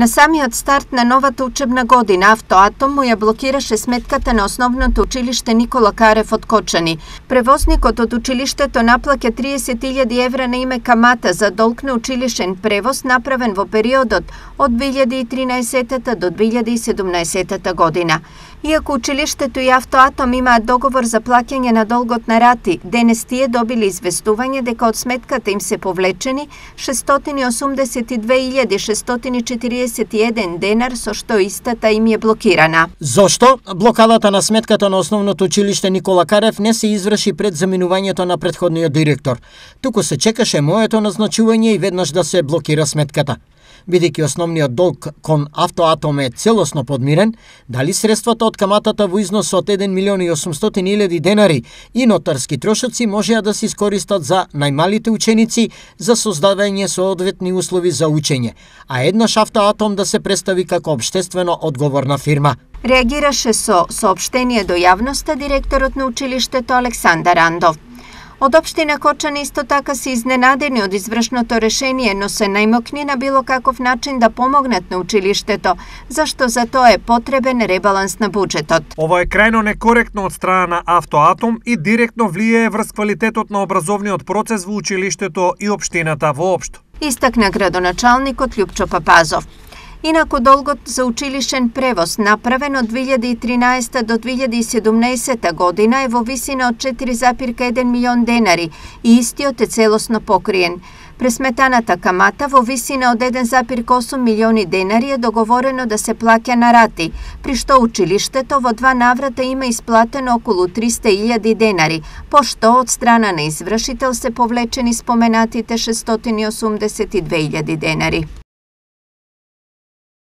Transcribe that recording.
На самиот старт на новата учебна година Автоатом му ја блокираше сметката на основното училиште Никола Карев од Кочани. Превозникот од училиштето наплаќа 30.000 евра на име камата за долг на училишен превоз направен во периодот од 2013 до 2017 година. Иако училиштето и Автоатом имаат договор за плаќање на долгот на рати, денес тие добили известување дека од сметката им се повлечени 682.641 денар, со што истата им е блокирана. Зошто? Блокадата на сметката на основното училиште Никола Карев не се изврши пред заминувањето на претходниот директор. Туку се чекаше моето назначување и веднаш да се блокира сметката. Бидејќи основниот долг кон Автоатом е целосно подмирен, дали средствата од каматата во износ од 1.800.000 денари и нотарски трошоци можеа да се искористат за најмалите ученици за создавање соодветни услови за учење, а еднаш Автоатом да се представи како општествено одговорна фирма. Реагираше со соопштение до јавноста директорот на училиштето Александар Андов. Од општина Кочани исто така се изненадени од извршното решение, но се најмокни на било каков начин да помогнат на училиштето, зашто за тоа е потребен ребаланс на буџетот. Ова е крајно некоректно од страна на Автоатом и директно влијае врз квалитетот на образовниот процес во училиштето и општината воопшто. Истакна градоначалникот Љупчо Папазов. Инаку долгот за училишен превоз направен од 2013 до 2017 година е во висина од 4,1 милион денари и истиот е целосно покриен. Пресметаната камата во висина од 1,8 милиони денари е договорено да се плаќа на рати, при што училиштето во два наврата има исплатено околу 300.000 денари, пошто од страна на извршител се повлечени споменатите 682.000 денари.